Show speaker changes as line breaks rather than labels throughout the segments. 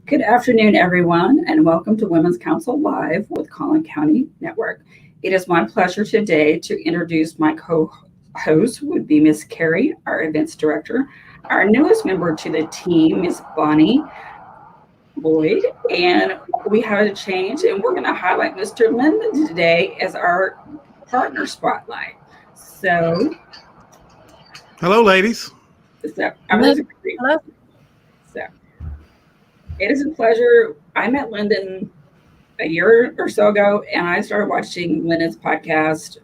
Good afternoon, everyone, and welcome to Women's Council Live with Collin County Network. It is my pleasure today to introduce my co-host, would be Miss Carrie, our events director, our newest member to the team, Miss Bonnie Lloyd, and we have a change, and we're going to highlight Mr. Linden today as our partner spotlight. So,
Hello, ladies.
I'm
Hello.
just agree.
Hello.
So, it is a pleasure. I met Linden a year or so ago, and I started watching Linden's podcast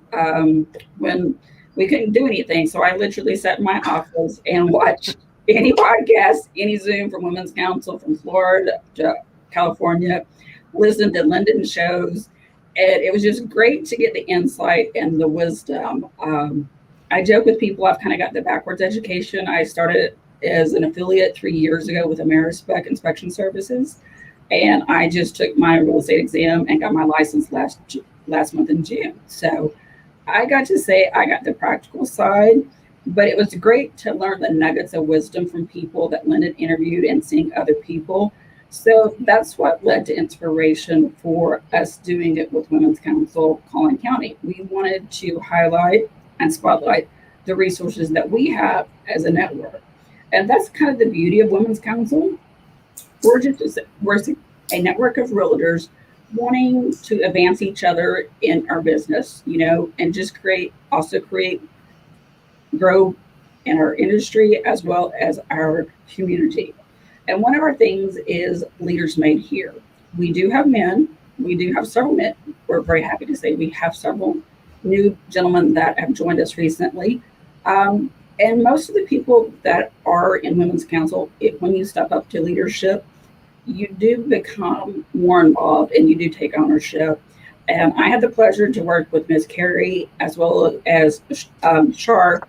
when we couldn't do anything. So I literally sat in my office and watched any podcast, any Zoom from Women's Council from Florida to California, listened to Linden's shows. And it was just great to get the insight and the wisdom. I joke with people, I've kind of got the backwards education. I started as an affiliate 3 years ago with Amerispec Inspection Services. And I just took my real estate exam and got my license last month in June. So I got to say I got the practical side, but it was great to learn the nuggets of wisdom from people that Linden interviewed and seeing other people. So that's what led to inspiration for us doing it with Women's Council Collin County. We wanted to highlight and spotlight the resources that we have as a network. And that's kind of the beauty of Women's Council. We're a network of realtors wanting to advance each other in our business, and just grow in our industry as well as our community. And one of our things is Leaders Made Here. We do have men. We do have several men. We're very happy to say we have several new gentlemen that have joined us recently. And most of the people that are in Women's Council, when you step up to leadership, you do become more involved and you do take ownership. And I had the pleasure to work with Ms. Carrie as well as Shar,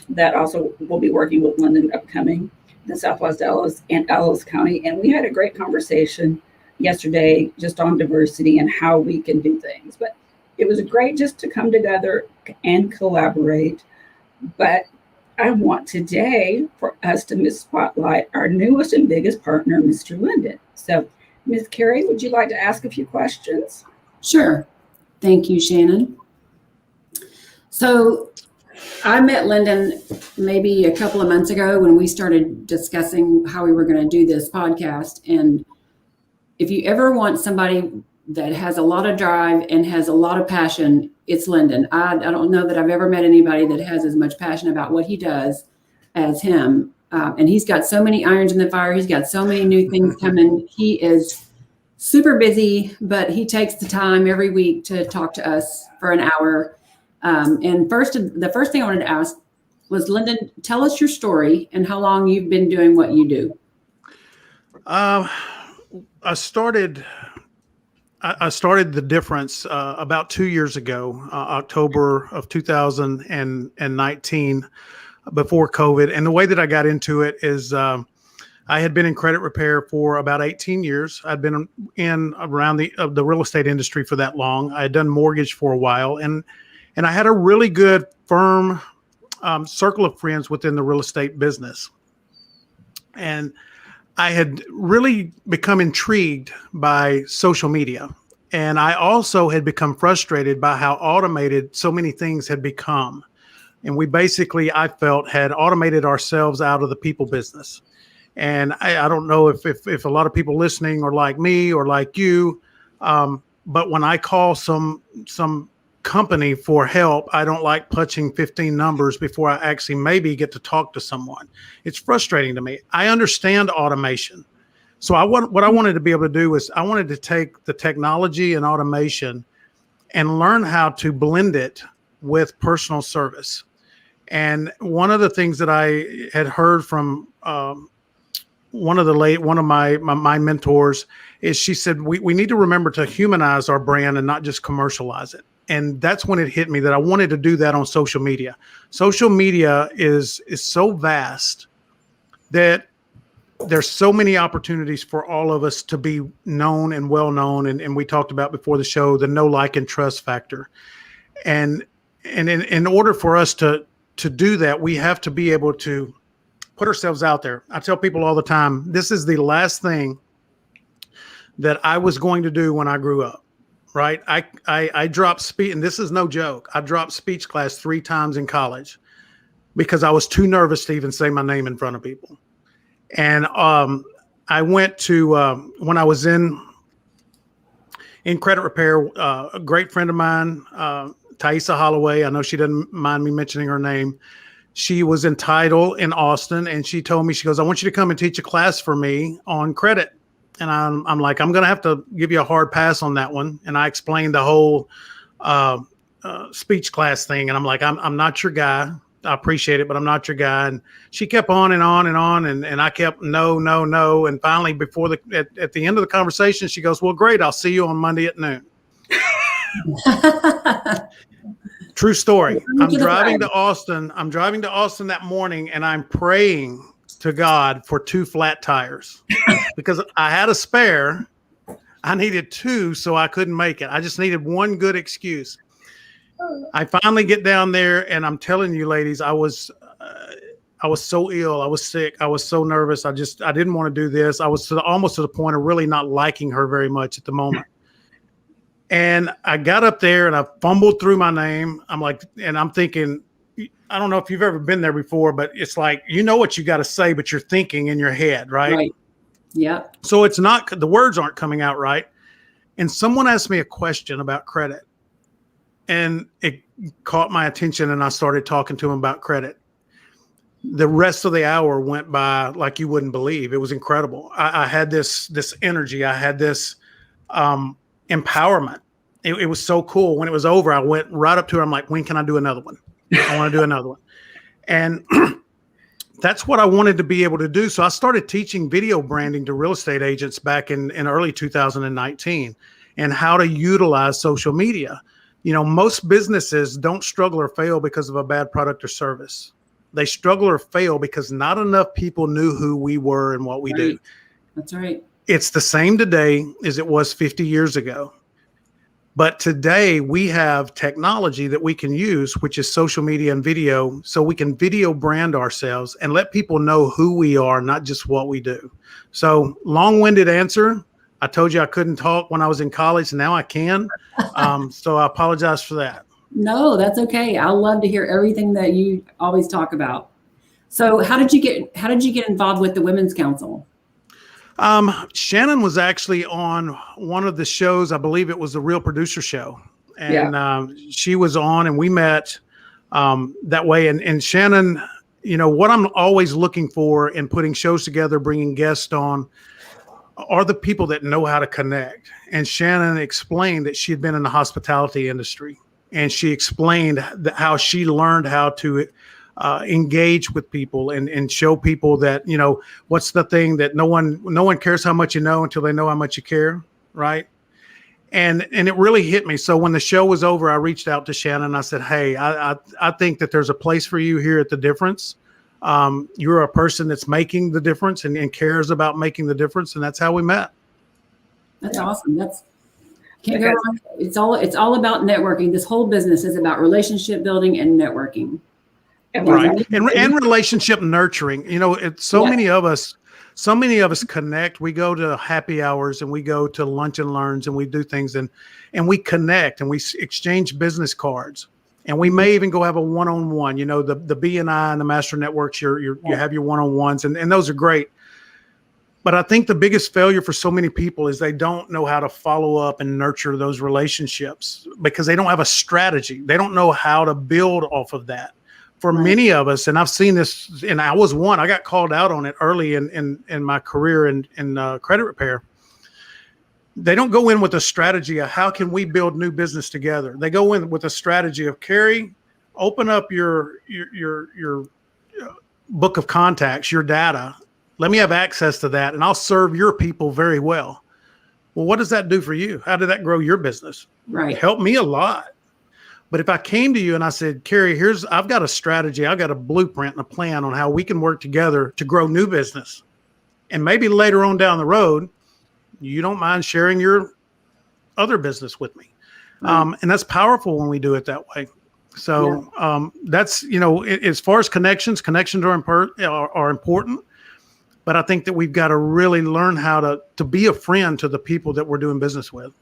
that also will be working with Linden upcoming, the Southwest Ellis and Ellis County. And we had a great conversation yesterday just on diversity and how we can do things. But it was great just to come together and collaborate. But I want today for us to spotlight our newest and biggest partner, Mr. Linden. So, Ms. Carrie, would you like to ask a few questions?
Sure. Thank you, Shannon. So I met Linden maybe a couple of months ago when we started discussing how we were going to do this podcast. And if you ever want somebody that has a lot of drive and has a lot of passion, it's Linden. I don't know that I've ever met anybody that has as much passion about what he does as him. And he's got so many irons in the fire. He's got so many new things coming. He is super busy, but he takes the time every week to talk to us for an hour. And the first thing I wanted to ask was, Linden, tell us your story and how long you've been doing what you do.
I started the difference about 2 years ago, October of 2019, before COVID. And the way that I got into it is I had been in credit repair for about 18 years. I'd been in around the real estate industry for that long. I had done mortgage for a while, and I had a really good, firm circle of friends within the real estate business. And I had really become intrigued by social media. And I also had become frustrated by how automated so many things had become. And we basically, I felt, had automated ourselves out of the people business. And I don't know if a lot of people listening are like me or like you, but when I call some company for help, I don't like punching 15 numbers before I actually maybe get to talk to someone. It's frustrating to me. I understand automation. So what I wanted to be able to do is I wanted to take the technology and automation and learn how to blend it with personal service. And one of the things that I had heard from one of my mentors is she said, we need to remember to humanize our brand and not just commercialize it. And that's when it hit me that I wanted to do that on social media. Social media is so vast that there's so many opportunities for all of us to be known and well known. And we talked about before the show, the know, like, and trust factor. And in order for us to do that, we have to be able to put ourselves out there. I tell people all the time, this is the last thing that I was going to do when I grew up, right? I dropped speech, and this is no joke. I dropped speech class 3 times in college because I was too nervous to even say my name in front of people. And I went to, when I was in credit repair, a great friend of mine, Thaisa Holloway, I know she doesn't mind me mentioning her name. She was in title in Austin, and she told me, she goes, I want you to come and teach a class for me on credit. And I'm like, I'm going to have to give you a hard pass on that one. And I explained the whole speech class thing. And I'm like, I'm not your guy. I appreciate it, but I'm not your guy. And she kept on and on and on. And I kept no. And finally, at the end of the conversation, she goes, well, great. I'll see you on Monday at noon. True story. I'm driving to Austin that morning, and I'm praying to God for 2 flat tires because I had a spare. I needed 2, so I couldn't make it. I just needed one good excuse. I finally get down there, and I'm telling you, ladies, I was so ill. I was sick. I was so nervous. I didn't want to do this. I was almost to the point of really not liking her very much at the moment. And I got up there and I fumbled through my name. I'm thinking, I don't know if you've ever been there before, but it's like, you know what you got to say, but you're thinking in your head, right?
Right. Yeah.
So it's not, the words aren't coming out right. And someone asked me a question about credit, and it caught my attention, and I started talking to him about credit. The rest of the hour went by like you wouldn't believe. It was incredible. I had this energy. I had this empowerment. It was so cool. When it was over, I went right up to her. I'm like, when can I do another one? I want to do another one. And that's what I wanted to be able to do. So I started teaching video branding to real estate agents back in early 2019, and how to utilize social media. You know, most businesses don't struggle or fail because of a bad product or service. They struggle or fail because not enough people knew who we were and what we do.
That's right.
It's the same today as it was 50 years ago. But today we have technology that we can use, which is social media and video, so we can video brand ourselves and let people know who we are, not just what we do. So long-winded answer. I told you I couldn't talk when I was in college. Now I can. So I apologize for that.
No, that's okay. I love to hear everything that you always talk about. So how did you get involved with the Women's Council?
Shannon was actually on one of the shows. I believe it was the Real Producer Show. And she was on, and we met that way. And Shannon, you know, what I'm always looking for in putting shows together, bringing guests on, are the people that know how to connect. And Shannon explained that she had been in the hospitality industry, and she explained how she learned how to engage with people and show people that, you know, what's the thing that no one cares how much you know until they know how much you care, right? And it really hit me. So when the show was over, I reached out to Shannon. I said, hey, I think that there's a place for you here at The Difference. You're a person that's making the difference and cares about making the difference, and that's how we met.
That's awesome. Can't go wrong. It's all about networking. This whole business is about relationship building and networking.
Right. And relationship nurturing. You know, it's so many of us connect. We go to happy hours and we go to lunch and learns and we do things and we connect and we exchange business cards. And we may even go have a one-on-one, you know, the BNI and the master networks, you have your one-on-ones and those are great. But I think the biggest failure for so many people is they don't know how to follow up and nurture those relationships because they don't have a strategy. They don't know how to build off of that. For many of us, and I've seen this, and I was one, I got called out on it early in my career in credit repair. They don't go in with a strategy of how can we build new business together. They go in with a strategy of, Carrie, open up your book of contacts, your data. Let me have access to that, and I'll serve your people very well. Well, what does that do for you? How did that grow your business?
Right.
It helped me a lot. But if I came to you and I said, Carrie, I've got a strategy, I've got a blueprint and a plan on how we can work together to grow new business. And maybe later on down the road, you don't mind sharing your other business with me. And that's powerful when we do it that way. So that's, as far as connections are important. But I think that we've got to really learn how to be a friend to the people that we're doing business with.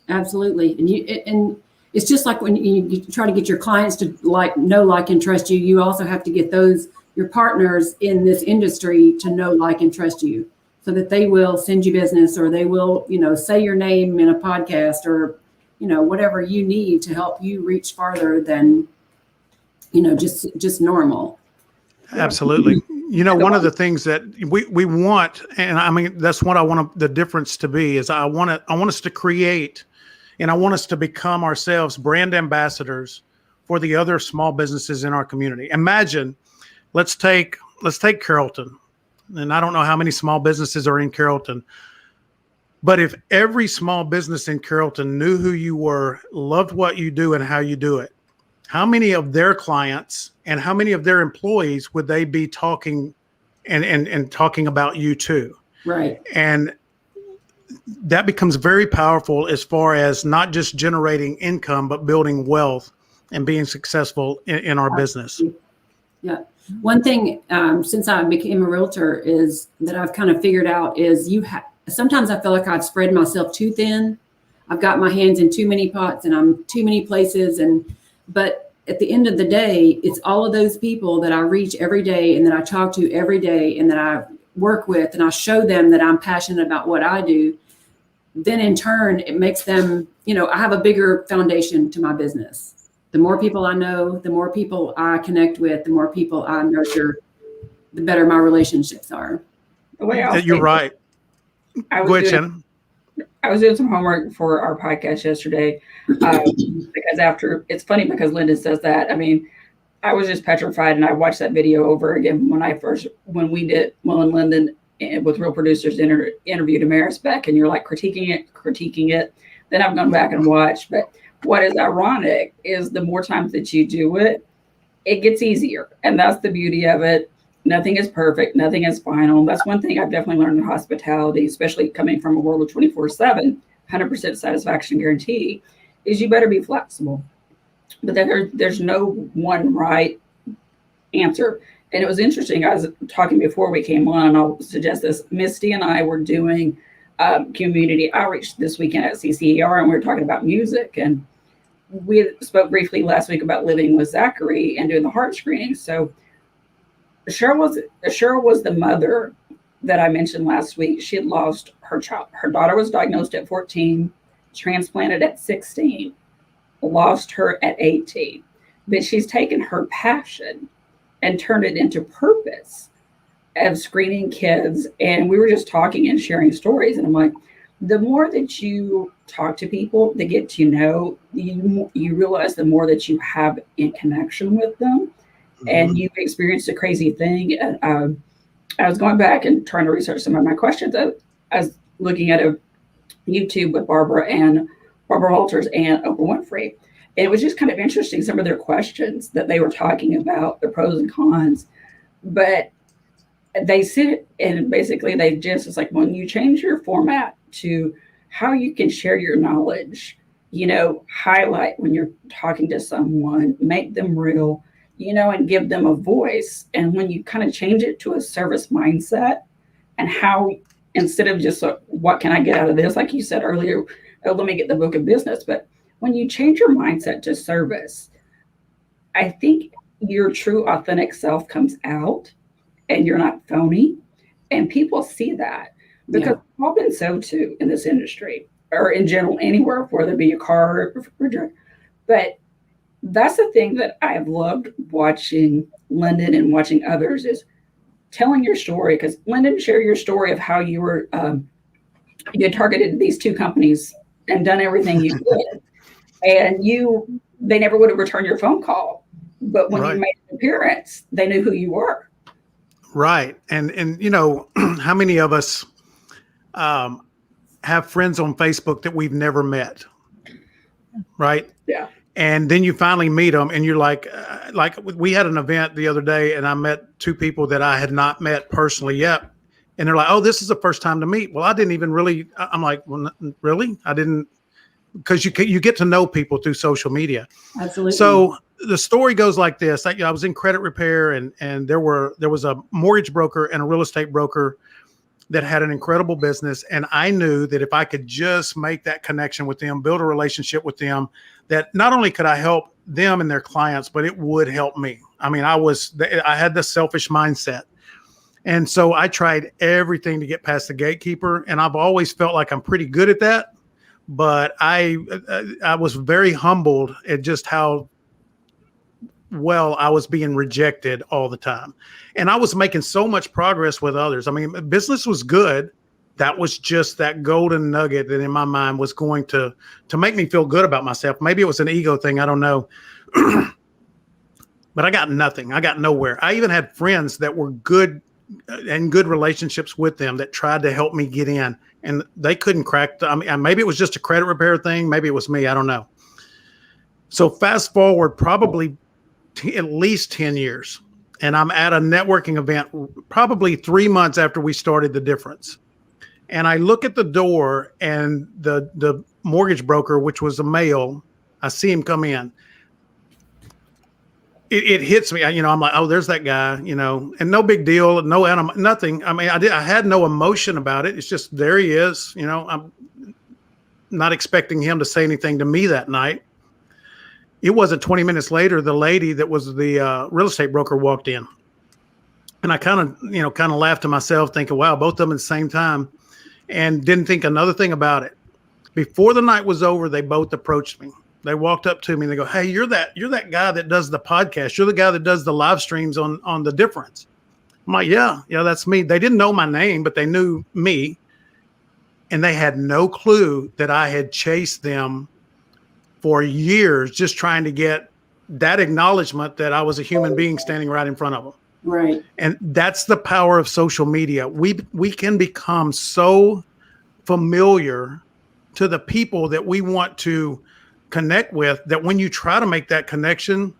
Absolutely. And it's just like when you try to get your clients to know, like, and trust you, you also have to get your partners in this industry to know, like, and trust you, so that they will send you business, or they will, say your name in a podcast, or, whatever you need to help you reach farther than, just normal.
Absolutely. One of the things that we want, and I mean, that's what I want the difference to be, is I want us to create, and I want us to become ourselves brand ambassadors for the other small businesses in our community. Imagine, let's take Carrollton. And I don't know how many small businesses are in Carrollton, but if every small business in Carrollton knew who you were, loved what you do and how you do it, how many of their clients and how many of their employees would they be talking and talking about you too?
Right.
And that becomes very powerful as far as not just generating income, but building wealth and being successful in our business.
Yeah. One thing, since I became a realtor, is that I've kind of figured out is sometimes I feel like I've spread myself too thin. I've got my hands in too many pots and I'm too many places. But at the end of the day, it's all of those people that I reach every day and that I talk to every day and that I work with, and I show them that I'm passionate about what I do. Then in turn, it makes them, I have a bigger foundation to my business. The more people I know, the more people I connect with, the more people I nurture, the better my relationships are.
The way
You're right. Go ahead, Shannon.
I was doing some homework for our podcast yesterday, because it's funny because Linda says that. I mean, I was just petrified, and I watched that video over again when Lyndon with Real Producers interviewed Amaris Beck, and you're like critiquing it. Then I've gone back and watched. But what is ironic is the more times that you do it, it gets easier. And that's the beauty of it. Nothing is perfect. Nothing is final. That's one thing I've definitely learned in hospitality, especially coming from a world of 24/7, 100% satisfaction guarantee, is you better be flexible. But then there's no one right answer. And it was interesting. I was talking before we came on, and I'll suggest this. Misty and I were doing community outreach this weekend at CCER, and we were talking about music. And we spoke briefly last week about living with Zachary and doing the heart screening. So Cheryl was the mother that I mentioned last week. She had lost her child. Her daughter was diagnosed at 14, transplanted at 16, lost her at 18. But she's taken her passion and turned it into purpose of screening kids. And we were just talking and sharing stories. And I'm like, the more that you talk to people, they get to know you, you realize the more that you have in connection with them. And you've experienced a crazy thing. And I was going back and trying to research some of my questions. I was looking at a YouTube with Barbara Walters and Oprah Winfrey. And it was just kind of interesting, some of their questions that they were talking about, the pros and cons. But they sit and basically it's like, when you change your format to how you can share your knowledge, highlight when you're talking to someone, make them real, and give them a voice. And when you kind of change it to a service mindset, and how, instead of just what can I get out of this? Like you said earlier, let me get the book of business. But when you change your mindset to service, I think your true authentic self comes out, and you're not phony, and people see that, because we've all been so too in this industry, or in general, anywhere, whether it be a car or refrigerator. But that's the thing that I've loved watching Lyndon and watching others, is telling your story. Because Lyndon, share your story of how you were, you had targeted these two companies and done everything you did, and they never would have returned your phone call. But when you made an appearance, they knew who you were.
Right. And how many of us have friends on Facebook that we've never met? Right.
Yeah.
And then you finally meet them, and you're like we had an event the other day, and I met two people that I had not met personally yet. And they're like, oh, this is the first time to meet. Well, I didn't even really, I'm like, well, really? I didn't, because you get to know people through social media.
Absolutely.
So the story goes like this. I was in credit repair, and there was a mortgage broker and a real estate broker that had an incredible business. And I knew that if I could just make that connection with them, build a relationship with them, that not only could I help them and their clients, but it would help me. I mean, I had this selfish mindset. And so I tried everything to get past the gatekeeper. And I've always felt like I'm pretty good at that. But I was very humbled at just how well I was being rejected all the time. And I was making so much progress with others. I mean, business was good. That was just that golden nugget that in my mind was going to make me feel good about myself. Maybe it was an ego thing. I don't know. But I got nothing. I got nowhere. I even had friends that were good and good relationships with them that tried to help me get in, and they couldn't crack. I mean, maybe it was just a credit repair thing. Maybe it was me. I don't know. So fast forward probably at least 10 years. And I'm at a networking event probably 3 months after we started The Difference. And I look at the door, and the mortgage broker, which was a male, I see him come in. It hits me, I'm like, oh, there's that guy, and no big deal, nothing. I mean, I had no emotion about it. It's just, there he is, I'm not expecting him to say anything to me that night. It wasn't 20 minutes later, the lady that was the real estate broker walked in, and I kind of laughed to myself, thinking, wow, both of them at the same time, and didn't think another thing about it. Before the night was over, they both approached me. They walked up to me and they go, hey, you're that guy that does the podcast. You're the guy that does the live streams on The Difference. I'm like, yeah, that's me. They didn't know my name, but they knew me. And they had no clue that I had chased them for years, just trying to get that acknowledgement that I was a human being standing right in front of them.
Right.
And that's the power of social media. We can become so familiar to the people that we want to connect with, that when you try to make that connection,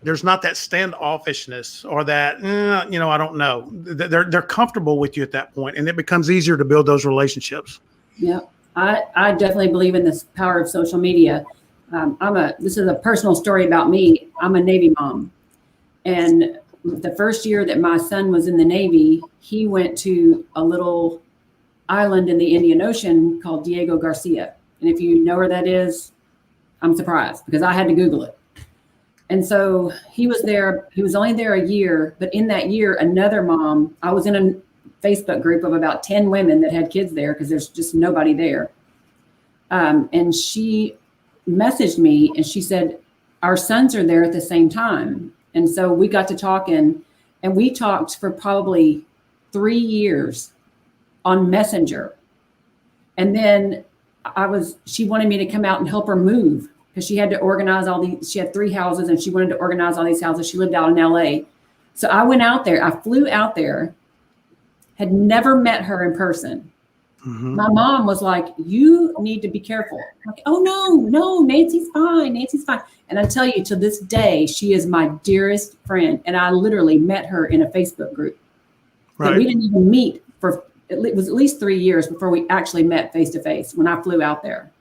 there's not that standoffishness or that, I don't know. They're comfortable with you at that point, and it becomes easier to build those relationships.
Yeah, I definitely believe in this power of social media. This is a personal story about me. I'm a Navy mom, and the first year that my son was in the Navy, he went to a little island in the Indian Ocean called Diego Garcia. And if you know where that is, I'm surprised, because I had to Google it. And so he was there. He was only there a year, but in that year, another mom, I was in a Facebook group of about 10 women that had kids there, because there's just nobody there. And she messaged me and she said, our sons are there at the same time. And so we got to talking, and we talked for probably 3 years on Messenger. And then she wanted me to come out and help her move, because she had to organize she had 3 houses, and she wanted to organize all these houses. She lived out in LA. So I went out there, I flew out there, had never met her in person. Mm-hmm. My mom was like, you need to be careful. I'm like, oh, no, Nancy's fine. And I tell you, to this day, she is my dearest friend. And I literally met her in a Facebook group. Right. But we didn't even meet it was at least 3 years before we actually met face to face when I flew out there.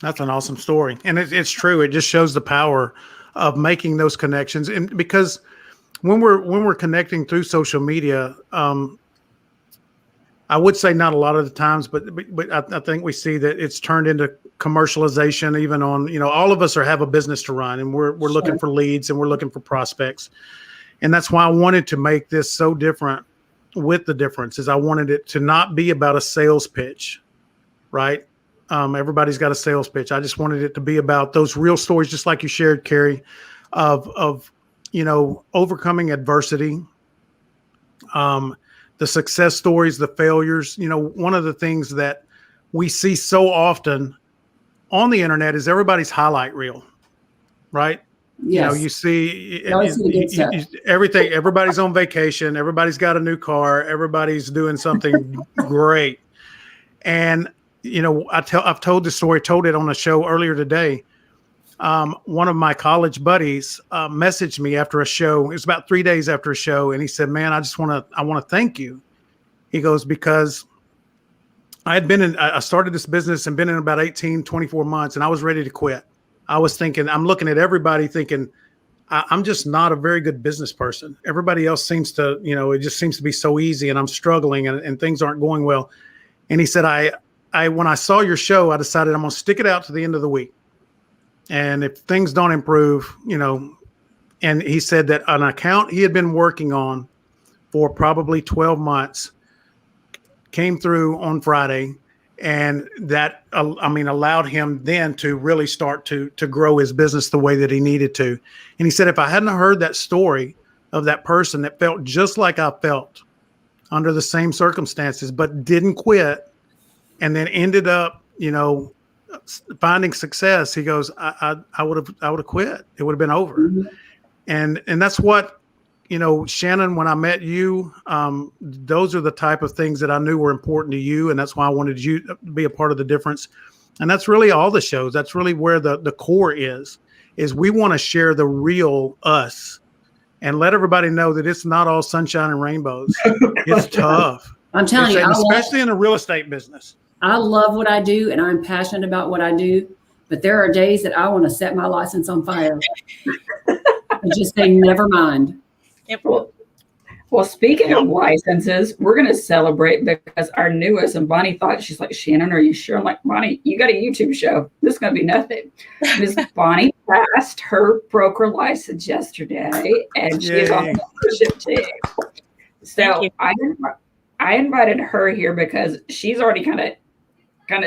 That's an awesome story. And it's true. It just shows the power of making those connections. And because when we're connecting through social media, I would say not a lot of the times, but I think we see that it's turned into commercialization, even on, all of us have a business to run, and we're sure. looking for leads, and we're looking for prospects. And that's why I wanted to make this so different with The Difference, is I wanted it to not be about a sales pitch, right? Everybody's got a sales pitch. I just wanted it to be about those real stories, just like you shared, Carrie, of overcoming adversity, the success stories, the failures. One of the things that we see so often on the internet is everybody's highlight reel, right?
Yes.
You see everything. Everybody's on vacation. Everybody's got a new car. Everybody's doing something great. And, I've told this story, told it on a show earlier today. One of my college buddies messaged me after a show. It was about 3 days after a show. And he said, man, I want to thank you. He goes, because I started this business and been in about 18, 24 months, and I was ready to quit. I was thinking, I'm looking at everybody thinking, I'm just not a very good business person. Everybody else seems to, it just seems to be so easy, and I'm struggling, and things aren't going well. And he said, when I saw your show, I decided I'm going to stick it out to the end of the week. And if things don't improve, and he said that an account he had been working on for probably 12 months came through on Friday, and that allowed him then to really start to grow his business the way that he needed to. And he said, if I hadn't heard that story of that person that felt just like I felt under the same circumstances, but didn't quit, and then ended up, finding success, he goes, I would have quit. It would have been over.
Mhm.
And that's what, Shannon, when I met you, those are the type of things that I knew were important to you. And that's why I wanted you to be a part of the difference. And that's really all the shows. That's really where the core is we want to share the real us and let everybody know that it's not all sunshine and rainbows. It's tough.
I'm telling you,
especially in the real estate business.
I love what I do, and I'm passionate about what I do. But there are days that I want to set my license on fire and just say, never mind.
Well, speaking of licenses, we're going to celebrate because our newest, and Bonnie thought, she's like, Shannon, are you sure? I'm like, Bonnie, you got a YouTube show. This is going to be nothing. Miss Bonnie passed her broker license yesterday, and she is on the membership team. So I invited her here because she's already kind of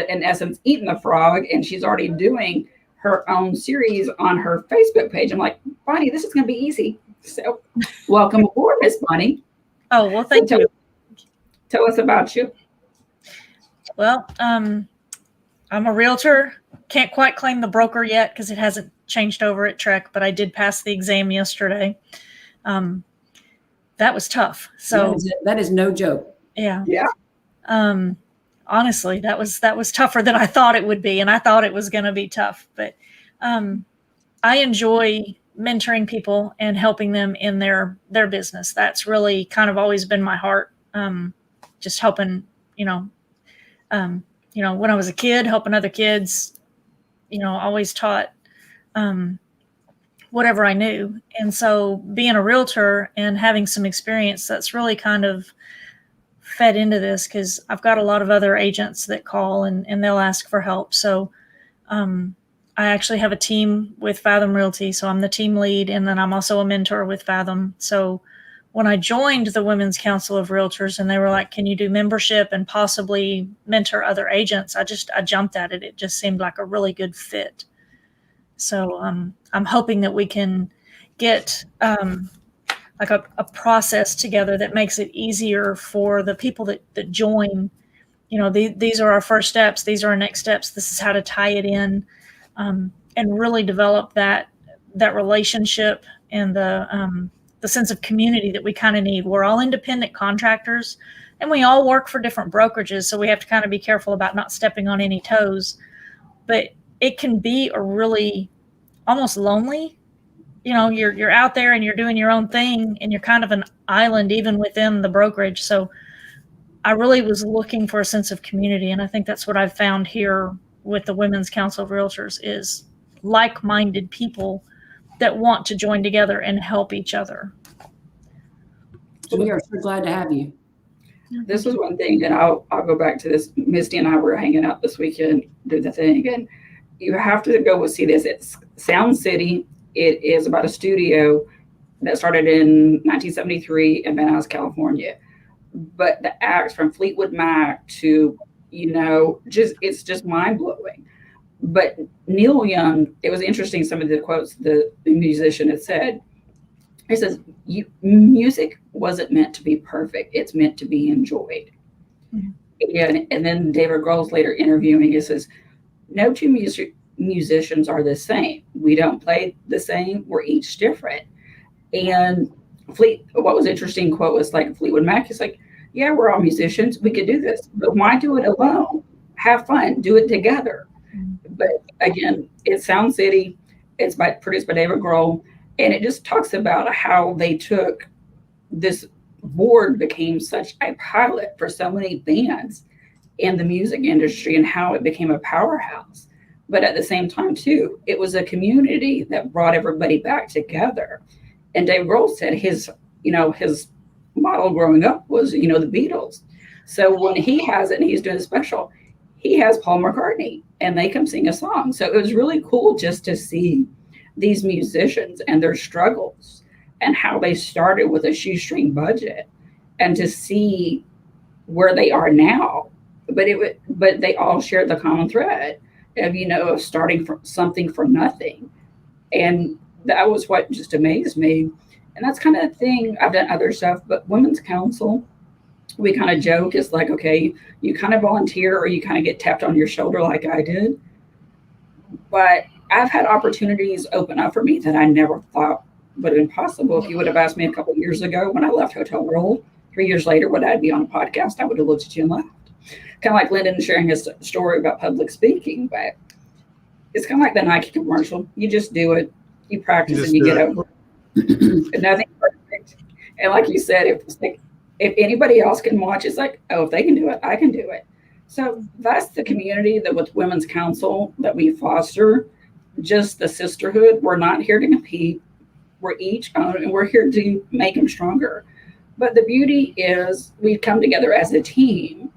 in essence eaten the frog, and she's already doing her own series on her Facebook page. I'm like, Bonnie, this is going to be easy. So welcome aboard, Miss Bonnie.
Oh, well, thank you.
Tell us about you.
Well, I'm a realtor. Can't quite claim the broker yet because it hasn't changed over at Trek, but I did pass the exam yesterday. That was tough. So
that is no joke.
Yeah.
Yeah.
Honestly, that was tougher than I thought it would be, and I thought it was going to be tough. But I enjoy mentoring people and helping them in their business. That's really kind of always been my heart. Just helping, when I was a kid, helping other kids, always taught whatever I knew. And so being a realtor and having some experience, that's really kind of fed into this because I've got a lot of other agents that call and they'll ask for help. So I actually have a team with Fathom Realty. So I'm the team lead, and then I'm also a mentor with Fathom. So when I joined the Women's Council of Realtors and they were like, can you do membership and possibly mentor other agents? I jumped at it. It just seemed like a really good fit. So I'm hoping that we can get like a process together that makes it easier for the people that join. These are our first steps. These are our next steps. This is how to tie it in. And really develop that relationship and the sense of community that we kind of need. We're all independent contractors, and we all work for different brokerages, so we have to kind of be careful about not stepping on any toes. But it can be a really almost lonely. You're out there and you're doing your own thing, and you're kind of an island even within the brokerage. So I really was looking for a sense of community, and I think that's what I've found here with the Women's Council of Realtors is like-minded people that want to join together and help each other.
We are so glad to have you.
This was one thing, and I'll go back to this. Misty and I were hanging out this weekend, do the thing, and you have to go see this. It's Sound City. It is about a studio that started in 1973 in Van Nuys, California. But the acts from Fleetwood Mac to it's just mind blowing. But Neil Young, it was interesting. Some of the quotes the musician had said. He says, "Music wasn't meant to be perfect; it's meant to be enjoyed." Mm-hmm. And then David Grohl's later interviewing, he says, "No two musicians are the same. We don't play the same. We're each different." And what was interesting quote was like Fleetwood Mac is like, yeah, we're all musicians. We could do this, but why do it alone? Have fun, do it together. But again, it's Sound City. It's produced by David Grohl. And it just talks about how they took this board became such a pilot for so many bands. in the music industry and how it became a powerhouse. But at the same time, too, it was a community that brought everybody back together. And Dave Grohl said his model growing up was, the Beatles. So when he has it and he's doing a special, he has Paul McCartney and they come sing a song. So it was really cool just to see these musicians and their struggles and how they started with a shoestring budget and to see where they are now. But they all shared the common thread of starting from something from nothing. And that was what just amazed me. And that's kind of the thing. I've done other stuff, but Women's Council, we kind of joke, it's like, okay, you kind of volunteer or you kind of get tapped on your shoulder like I did. But I've had opportunities open up for me that I never thought would have been possible. If you would have asked me a couple of years ago when I left Hotel World, 3 years later, would I be on a podcast? I would have looked at you and laughed. Kind of like Lyndon sharing his story about public speaking, but it's kind of like the Nike commercial. You just do it, you practice, and you get over it. And nothing's perfect. And like you said, if anybody else can watch, it's like, oh, if they can do it, I can do it. So that's the community that with Women's Council that we foster, just the sisterhood. We're not here to compete. We're each own, and we're here to make them stronger. But the beauty is we come together as a team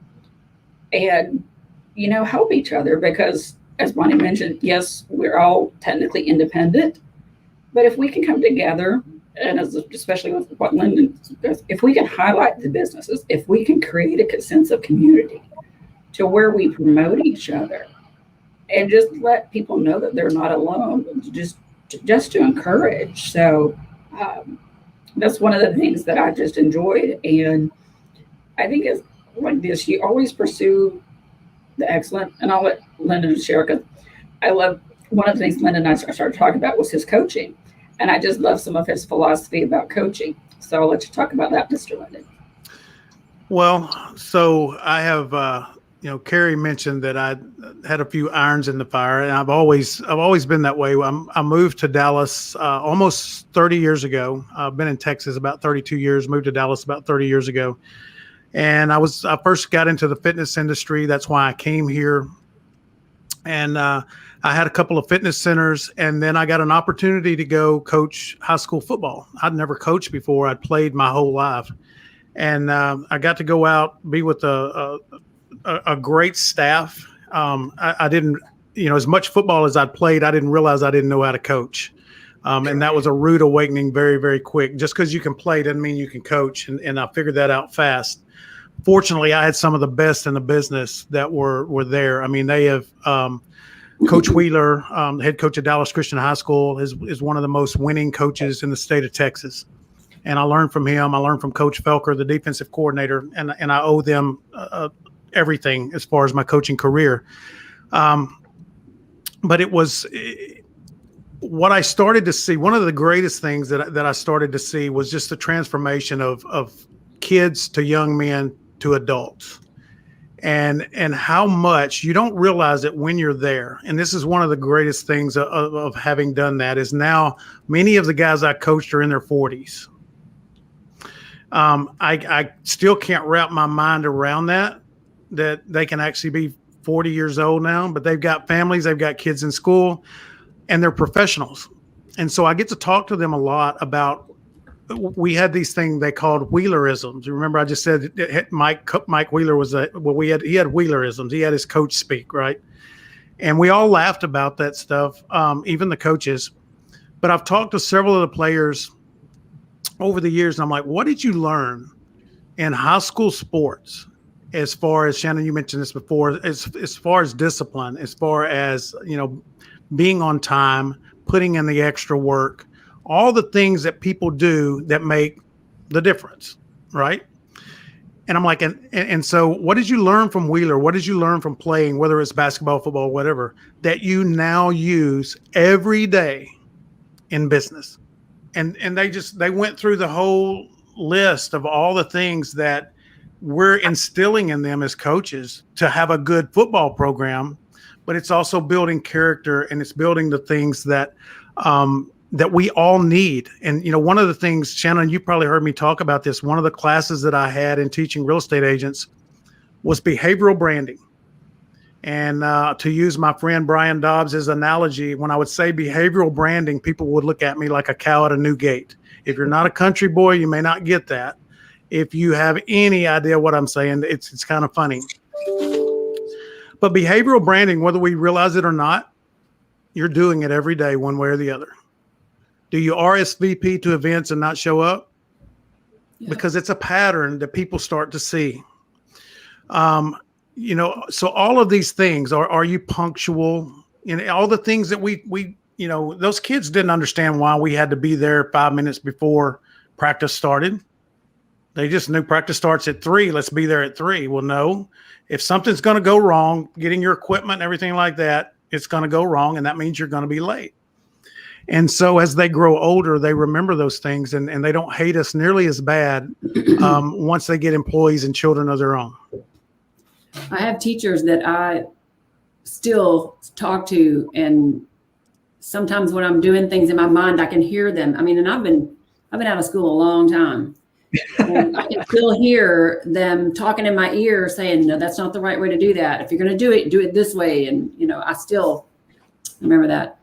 and, help each other because, as Bonnie mentioned, yes, we're all technically independent. But if we can come together, and especially with what Lyndon does, if we can highlight the businesses, if we can create a sense of community to where we promote each other and just let people know that they're not alone, just to encourage. So that's one of the things that I just enjoyed. And I think it's like this, you always pursue the excellent, and I'll let Lyndon share because I love one of the things Lyndon and I started talking about was his coaching. And I just love some of his philosophy about coaching. So I'll let you talk about that, Mr. Lyndon.
Well, so I have, Carrie mentioned that I had a few irons in the fire, and I've always been that way. I moved to Dallas almost 30 years ago. I've been in Texas about 32 years, moved to Dallas about 30 years ago. And I first got into the fitness industry. That's why I came here. And I had a couple of fitness centers, and then I got an opportunity to go coach high school football. I'd never coached before. I'd played my whole life. And I got to go out, be with a great staff. I didn't, as much football as I'd played, I didn't realize I didn't know how to coach. And that was a rude awakening very, very quick. Just because you can play doesn't mean you can coach. And I figured that out fast. Fortunately, I had some of the best in the business that were there. I mean, they have Coach Wheeler, head coach of Dallas Christian High School, is one of the most winning coaches in the state of Texas. And I learned from him. I learned from Coach Felker, the defensive coordinator, and I owe them everything as far as my coaching career. But it was what I started to see. One of the greatest things that I started to see was just the transformation of kids to young men to adults. And how much you don't realize it when you're there. And this is one of the greatest things of having done that is now many of the guys I coached are in their 40s. I still can't wrap my mind around that they can actually be 40 years old now, but they've got families, they've got kids in school, and they're professionals. And so I get to talk to them a lot about, we had these things they called Wheelerisms. You remember I just said Mike Wheeler he had Wheelerisms. He had his coach speak, right? And we all laughed about that stuff, even the coaches. But I've talked to several of the players over the years, and I'm like, what did you learn in high school sports as far as, Shannon, you mentioned this before, as far as discipline, as far as, being on time, putting in the extra work, all the things that people do that make the difference, right? And I'm like, and so what did you learn from Wheeler? What did you learn from playing, whether it's basketball, football, whatever, that you now use every day in business? And they went through the whole list of all the things that we're instilling in them as coaches to have a good football program, but it's also building character, and it's building the things that that we all need. And, one of the things, Shannon, you probably heard me talk about this. One of the classes that I had in teaching real estate agents was behavioral branding. And to use my friend Brian Dobbs' analogy, when I would say behavioral branding, people would look at me like a cow at a new gate. If you're not a country boy, you may not get that. If you have any idea what I'm saying, it's kind of funny. But behavioral branding, whether we realize it or not, you're doing it every day, one way or the other. Do you RSVP to events and not show up? Yeah. Because it's a pattern that people start to see. So all of these things, are you punctual? All the things that we those kids didn't understand why we had to be there 5 minutes before practice started. They just knew practice starts at 3. Let's be there at 3. Well, no, if something's going to go wrong, getting your equipment and everything like that, it's going to go wrong. And that means you're going to be late. And so as they grow older, they remember those things and they don't hate us nearly as bad once they get employees and children of their own.
I have teachers that I still talk to, and sometimes when I'm doing things in my mind, I can hear them. I mean, and I've been out of school a long time. And I can still hear them talking in my ear saying, no, that's not the right way to do that. If you're going to do it this way. And, I still remember that.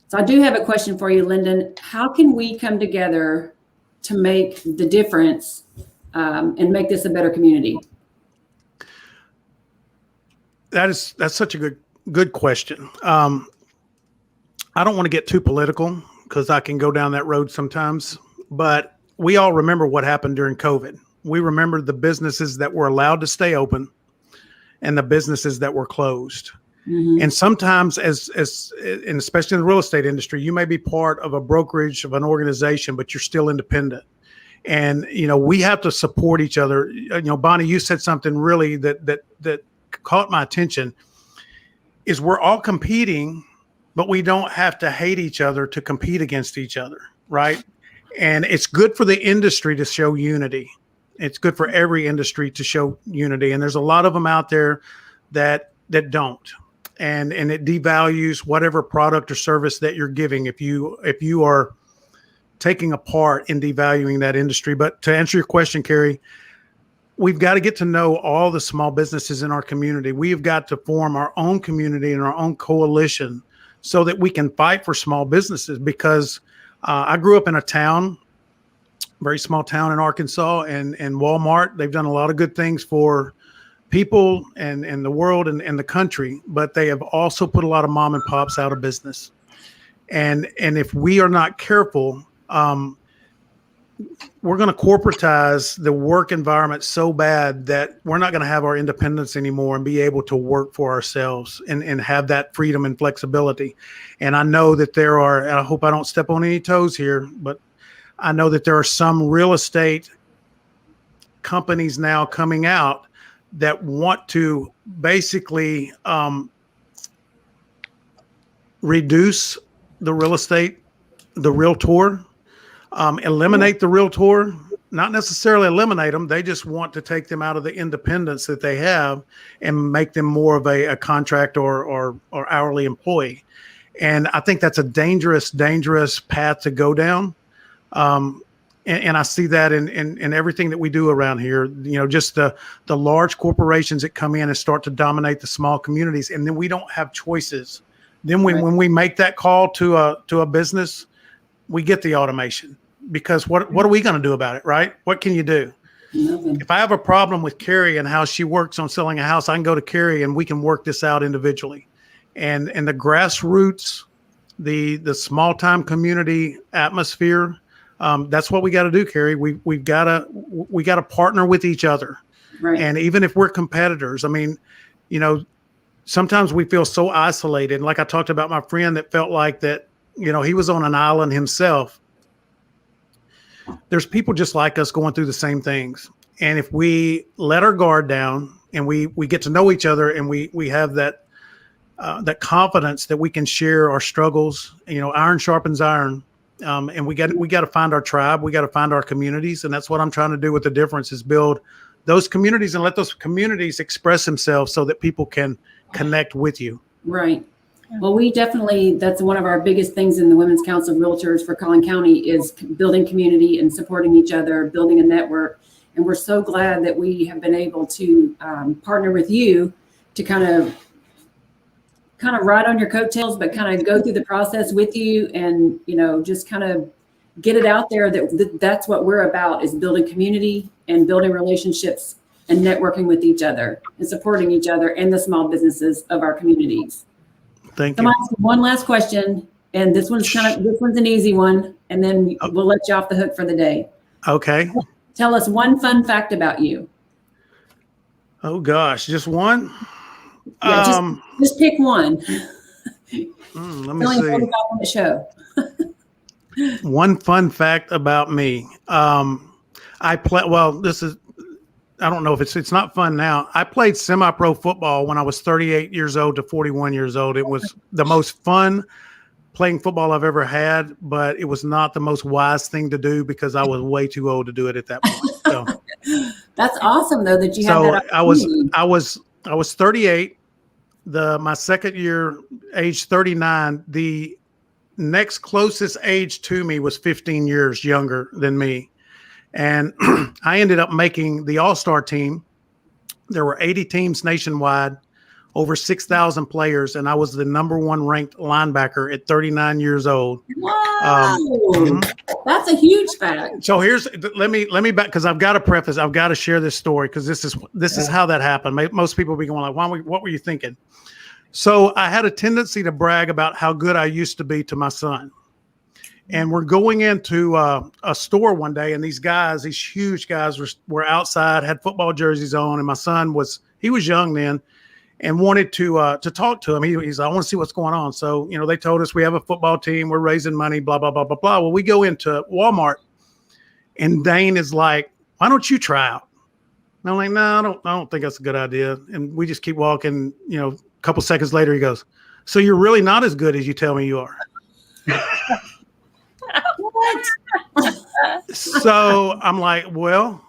So I do have a question for you, Lyndon. How can we come together to make the difference and make this a better community?
That's such a good question. I don't want to get too political because I can go down that road sometimes, but we all remember what happened during COVID. We remember the businesses that were allowed to stay open and the businesses that were closed. Mm-hmm. And sometimes and especially in the real estate industry, you may be part of a brokerage of an organization, but you're still independent. And, we have to support each other. Bonnie, you said something really that caught my attention is we're all competing, but we don't have to hate each other to compete against each other. Right. And it's good for the industry to show unity. It's good for every industry to show unity. And there's a lot of them out there that don't. And it devalues whatever product or service that you're giving if you are taking a part in devaluing that industry. But to answer your question, Carrie, we've got to get to know all the small businesses in our community. We've got to form our own community and our own coalition so that we can fight for small businesses. Because I grew up in a town, very small town in Arkansas, and Walmart, they've done a lot of good things for people and the world and the country, but they have also put a lot of mom and pops out of business. And if we are not careful, we're going to corporatize the work environment so bad that we're not going to have our independence anymore and be able to work for ourselves and have that freedom and flexibility. And I know that there are, and I hope I don't step on any toes here, but I know that there are some real estate companies now coming out that want to basically reduce the real estate, the realtor, eliminate the realtor, not necessarily eliminate them. They just want to take them out of the independence that they have and make them more of a contract or hourly employee. And I think that's a dangerous path to go down. And I see that in everything that we do around here, just the large corporations that come in and start to dominate the small communities. And then we don't have choices. Then when we make that call to a business, we get the automation, because what are we going to do about it? Right. What can you do? Nothing. If I have a problem with Carrie and how she works on selling a house, I can go to Carrie and we can work this out individually. And the grassroots, the small time community atmosphere, that's what we got to do, Carrie. We've got to partner with each other. Right. And even if we're competitors, I mean, sometimes we feel so isolated. Like I talked about my friend that felt like that, he was on an island himself. There's people just like us going through the same things. And if we let our guard down and we get to know each other and we have that confidence that we can share our struggles, iron sharpens iron. And we got to find our tribe. We got to find our communities. And that's what I'm trying to do with The Difference, is build those communities and let those communities express themselves so that people can connect with you.
Right. Well, that's one of our biggest things in the Women's Council of Realtors for Collin County is building community and supporting each other, building a network. And we're so glad that we have been able to partner with you to kind of ride on your coattails, but kind of go through the process with you, and just kind of get it out there that's what we're about, is building community and building relationships and networking with each other and supporting each other and the small businesses of our communities.
Thank
So
you.
one last question, and this one's an easy one, and then we'll let you off the hook for the day.
Okay.
Tell us one fun fact about you.
Oh gosh, just one?
Yeah, just pick one.
Let me
It's only a
see.
45-minute show.
One fun fact about me. I don't know if it's not fun now. I played semi-pro football when I was 38 years old to 41 years old. It was the most fun playing football I've ever had, but it was not the most wise thing to do because I was way too old to do it at that point. So
That's awesome though that you had that opportunity.
I was 38. My second year, age 39, the next closest age to me was 15 years younger than me. And I ended up making the all-star team. There were 80 teams nationwide, over 6,000 players, and I was the number one ranked linebacker at 39 years old.
Wow. That's a huge fact.
So let me back, because I've got to preface, I've got to share this story, because this is how that happened. Most people will be going like, what were you thinking? So I had a tendency to brag about how good I used to be to my son. And we're going into a store one day, and these huge guys were outside, had football jerseys on, and my son was young then, and wanted to talk to him. He's like, I want to see what's going on. So, they told us we have a football team, we're raising money, blah, blah, blah, blah, blah. Well, we go into Walmart, and Dane is like, why don't you try out? And I'm like, no, I don't think that's a good idea. And we just keep walking, a couple seconds later, he goes, so you're really not as good as you tell me you are.
What?
So I'm like, well,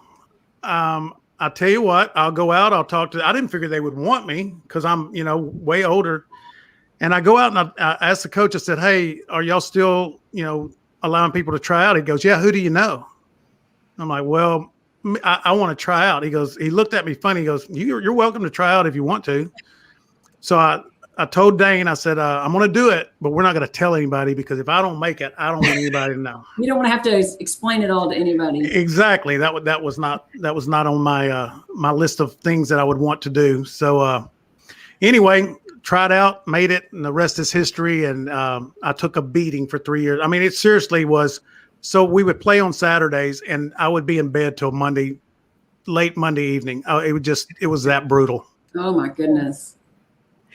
I'll tell you what, I'll go out, I'll talk I didn't figure they would want me because I'm, way older. And I go out and I asked the coach, I said, hey, are y'all still, allowing people to try out? He goes, yeah, who do you know? I'm like, well, I want to try out. He looked at me funny. He goes, you're welcome to try out if you want to. So I told Dane, I said, I'm going to do it, but we're not going to tell anybody, because if I don't make it, I don't want anybody to know.
You don't want to have to explain it all to anybody.
Exactly. That was not on my list of things that I would want to do. So anyway, tried out, made it, and the rest is history. And I took a beating for 3 years. I mean, it seriously was. So we would play on Saturdays, and I would be in bed till late Monday evening. It was that brutal.
Oh my goodness.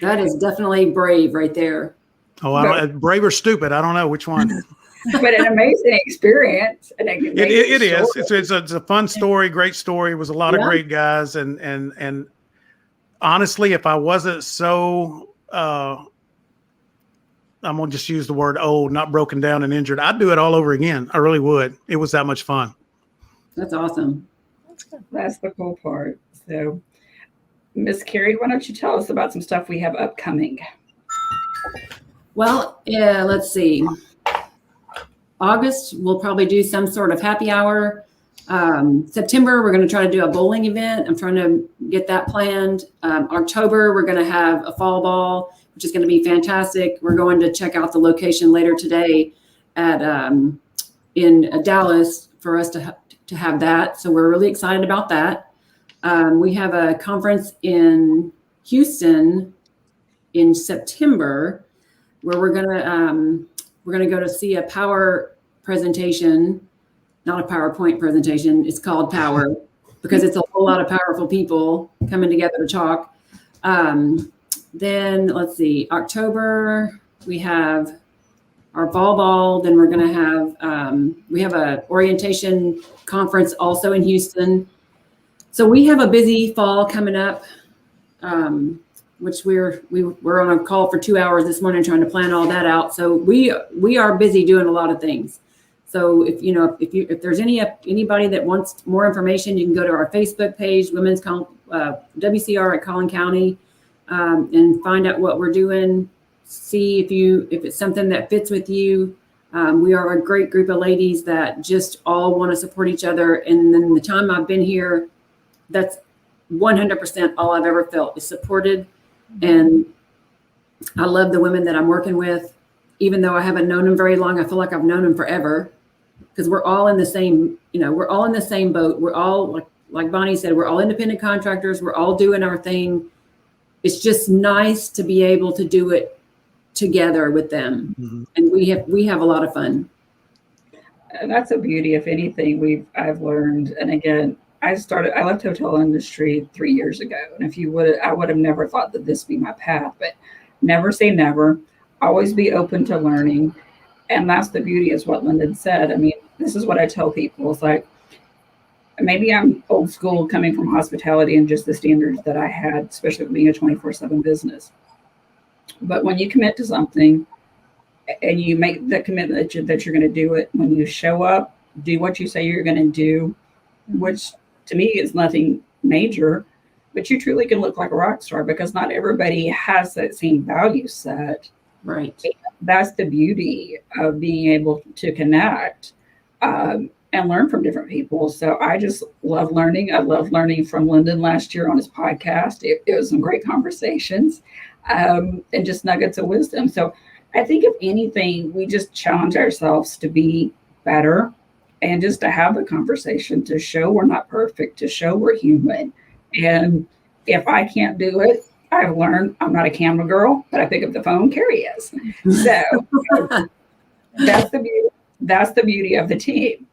That is definitely brave right there.
Oh, brave or stupid. I don't know which one.
But an amazing experience.
It is. It's a fun story, great story. It was a lot of great guys. And honestly, if I wasn't so, I'm going to just use the word old, not broken down and injured, I'd do it all over again. I really would. It was that much fun.
That's awesome.
That's the cool part. So, Miss Carrie, why don't you tell us about some stuff we have upcoming?
Well, yeah, let's see. August, we'll probably do some sort of happy hour. September, we're going to try to do a bowling event. I'm trying to get that planned. October, we're going to have a fall ball, which is going to be fantastic. We're going to check out the location later today in Dallas for us to have that. So we're really excited about that. We have a conference in Houston in September where we're gonna go to see a power presentation, not a PowerPoint presentation. It's called Power because it's a whole lot of powerful people coming together to talk. Then let's see, October we have our fall ball. Then we're gonna have we have a orientation conference also in Houston. So we have a busy fall coming up, which we're on a call for 2 hours this morning trying to plan all that out. So we are busy doing a lot of things. So if there's anybody that wants more information, you can go to our Facebook page, WCR at Collin County, and find out what we're doing. See if it's something that fits with you. We are a great group of ladies that just all want to support each other. And then the time I've been here, that's 100% all I've ever felt is supported. And I love the women that I'm working with. Even though I haven't known them very long, I feel like I've known them forever because we're all in the same, we're all in the same boat. We're all, like Bonnie said, we're all independent contractors. We're all doing our thing. It's just nice to be able to do it together with them. Mm-hmm. And we have a lot of fun.
And that's a beauty. If anything, I've learned. And again, I left hotel industry 3 years ago. And I would have never thought that this be my path, but never say never, always be open to learning. And that's the beauty, is what Lyndon said. I mean, this is what I tell people. It's like, maybe I'm old school coming from hospitality and just the standards that I had, especially being a 24/7 business. But when you commit to something and you make the commitment that you're going to do it, when you show up, do what you say you're going to do, which to me is nothing major, but you truly can look like a rock star because not everybody has that same value set.
Right.
That's the beauty of being able to connect and learn from different people. So I just love learning. I love learning from Lyndon last year on his podcast. It was some great conversations and just nuggets of wisdom. So I think if anything, we just challenge ourselves to be better and just to have the conversation, to show we're not perfect, to show we're human. And if I can't do it, I've learned I'm not a camera girl, but I pick up the phone, Carrie is. So that's the beauty of the team.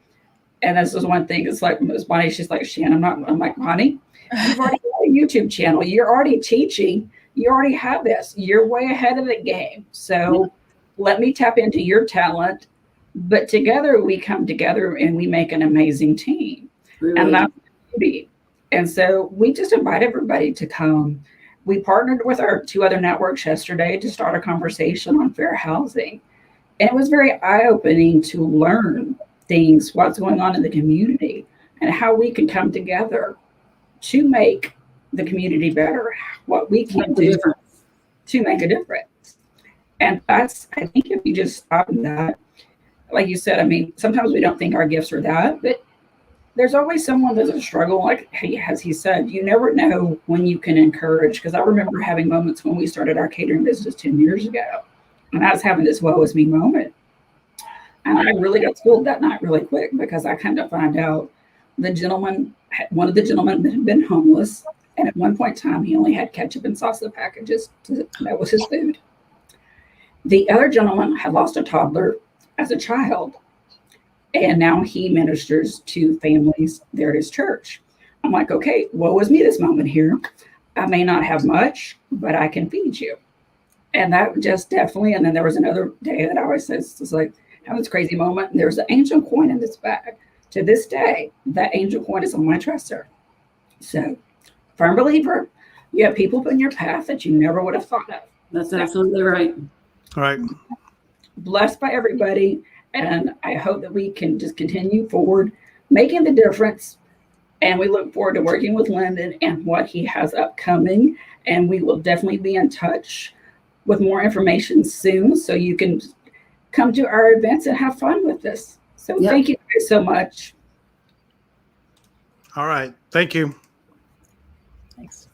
And this is one thing. It's like Ms. Bonnie, she's like, Shannon, I'm like, Bonnie, you've already got a YouTube channel. You're already teaching. You already have this. You're way ahead of the game. So let me tap into your talent. But together we come together and we make an amazing team. Really? And that's the beauty. And so we just invite everybody to come. We partnered with our 2 other networks yesterday to start a conversation on fair housing. And it was very eye-opening to learn things, what's going on in the community and how we can come together to make the community better, what we can do to make a difference. And that's, I think if you just stop in that, like you said, I mean, sometimes we don't think our gifts are that, but there's always someone that's a struggle. Like, as he said, you never know when you can encourage. Because I remember having moments when we started our catering business 10 years ago, and I was having this woe is me moment. And I really got schooled that night really quick because I kind of find out one of the gentlemen had been homeless. And at one point in time, he only had ketchup and salsa packages. That was his food. The other gentleman had lost a toddler as a child. And now he ministers to families there at his church. I'm like, okay, woe was me this moment here. I may not have much, but I can feed you. And that just definitely, and then there was another day that I always says, it's like, have this crazy moment. And there's an angel coin in this bag. To this day, that angel coin is on my dresser. So, firm believer, you have people in your path that you never would have thought of.
That's absolutely right.
All right.
Blessed by everybody. And I hope that we can just continue forward, making the difference. And we look forward to working with Lyndon and what he has upcoming. And we will definitely be in touch with more information soon so you can come to our events and have fun with this. So Thank you guys so much.
All right. Thank you.
Thanks.